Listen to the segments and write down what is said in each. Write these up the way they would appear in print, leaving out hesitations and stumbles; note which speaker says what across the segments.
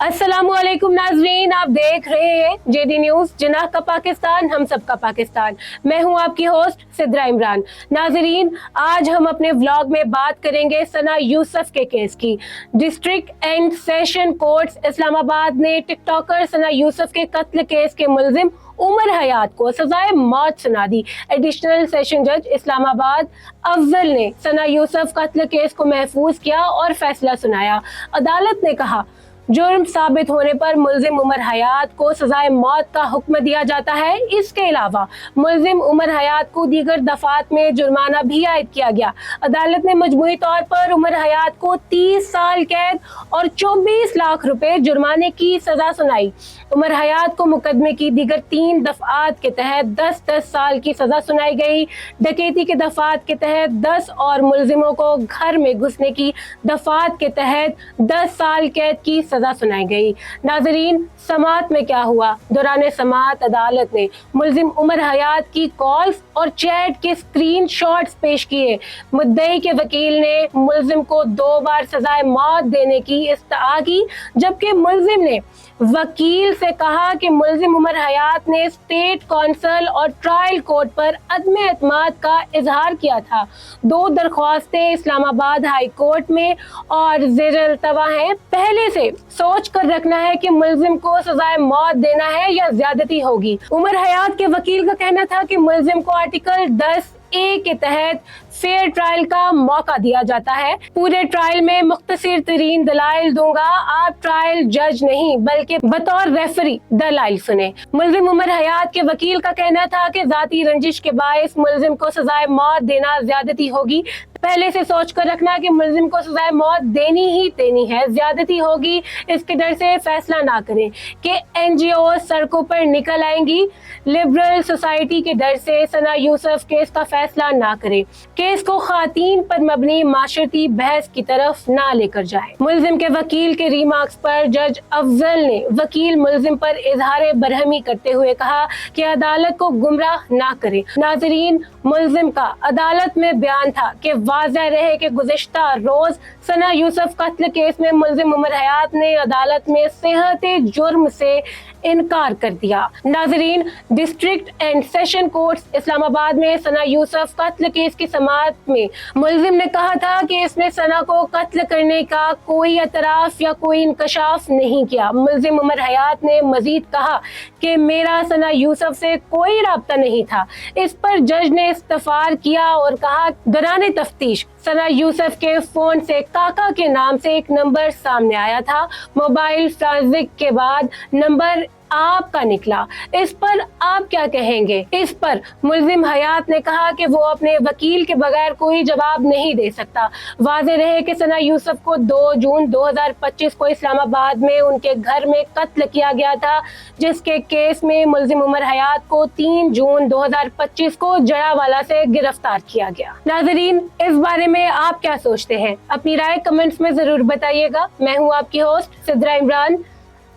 Speaker 1: अस्सलाम वालेकुम नाजरीन, आप देख रहे हैं जेडी न्यूज, जिन्ना का पाकिस्तान, हम सब का पाकिस्तान। मैं हूं आपकी होस्ट सिद्रा इमरान। नाजरीन, आज हम अपने व्लॉग में बात करेंगे सना यूसुफ के केस की। District and session courts Islamabad ने टिकटॉकर सना यूसुफ के कत्ल केस के मुलजिम उमर हयात को सजाए मौत सुना दी। एडिशनल सेशन जज इस्लामाबाद अफजल ने सना यूसुफ कत्ल केस को महफूज किया और फैसला सुनाया। अदालत ने कहा, जुर्म साबित होने पर मुलजिम उमर हयात को सजाए मौत का हुक्म दिया जाता है। इसके अलावा मुलजिम उमर हयात को दीगर दफात में जुर्माना भी आयद किया गया। अदालत ने मजमूई तौर पर उमर हयात को 30 साल कैद और 24 लाख रुपए जुर्माने की सजा सुनाई। उमर हयात को मुकदमे की दीगर 3 दफात के तहत 10-10 साल की सजा सुनाई गई। डकैती के दफात के तहत 10 और मुलजिमों को घर में घुसने की दफात के तहत 10 साल कैद की सजा सुनाई गई। नाजरीन, समात में क्या हुआ? दौरान समात अदालत ने मुलजिम उमर हयात की कॉल्स और चैट के स्क्रीन शॉट्स पेश किए। मुद्दई के वकील ने मुलजिम को 2 बार सजाए मौत देने की इस्तआ की, जबकि मुलजिम ने वकील से कहा कि मुलजिम उमर हयात ने स्टेट कौंसल और ट्रायल कोर्ट पर अदम एतमाद का इजहार किया था। 2 दरख्वास्तें इस्लामाबाद हाई कोर्ट में और ज़ेर-ए-इल्तवा हैं। पहले से सोच कर रखना है कि मुलजिम को सजाए मौत देना है या ज्यादती होगी। उमर हयात के वकील का कहना था कि मुलजिम को आर्टिकल 10A के तहत फेयर ट्रायल का मौका दिया जाता है। पूरे ट्रायल में मुख्तसर तरीन दलाइल दूंगा, आप ट्रायल जज नहीं बल्कि बतौर रेफरी दलाइल सुने। मुलजिम उमर हयात के वकील का कहना था कि जाती रंजिश के बायस मुलजिम को सजाए मौत देना ज्यादती होगी। पहले से सोच कर रखना कि मुलजिम को सजाए मौत देनी ही देनी है, ज्यादती होगी इसके डर से फैसला ना करें कि NGO सड़कों पर निकल आएंगी। लिबरल सोसाइटी के डर से सना यूसुफ केस का फैसला ना करें। केस को खातीन पर मबनी माशरती बहस की तरफ ना लेकर जाए। मुलजिम के वकील के रिमार्क्स पर जज अफजल ने वकील मुलजिम पर इजहार बरहमी करते हुए कहा कि अदालत को गुमराह ना करे। नाजरीन, मुलजिम का अदालत में बयान था कि वाज़ेह रहे कि गुज़िश्ता रोज सना यूसुफ कत्ल केस में मुलजिम उमर हयात ने अदालत में सेहते जुर्म से इनकार कर दिया। नाजरीन, district and session courts Islamabad में सना यूसुफ कत्ल केस की समाअत में मुलजिम ने कहा था कि इसने सना को कत्ल करने का कोई एतराफ या कोई इंकशाफ नहीं किया। मुलजिम उमर हयात ने मजीद कहा कि मेरा सना यूसुफ से कोई राब्ता नहीं था। इस पर जज ने इस्तफार किया और कहा, दौरान तफ्तीश सना यूसुफ के फोन से काका के नाम से एक नंबर सामने आया था। मोबाइल फॉरेंसिक के बाद नंबर आपका निकला। इस पर आप क्या कहेंगे? इस पर मुलजिम हयात ने कहा कि वो अपने वकील के बगैर कोई जवाब नहीं दे सकता। वाज़ेह रहे कि सना यूसुफ को 2 जून 2025 को इस्लामाबाद में उनके घर में कत्ल किया गया था, जिसके केस में मुलजिम उमर हयात को 3 जून 2025 को जड़ावाला से गिरफ्तार किया गया। नाजरीन, इस बारे में आप क्या सोचते हैं? अपनी राय कमेंट्स में जरूर बताइएगा। मैं हूँ आपकी होस्ट सिद्रा इमरान।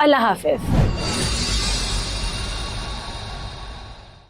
Speaker 1: अल्लाह हाफिज।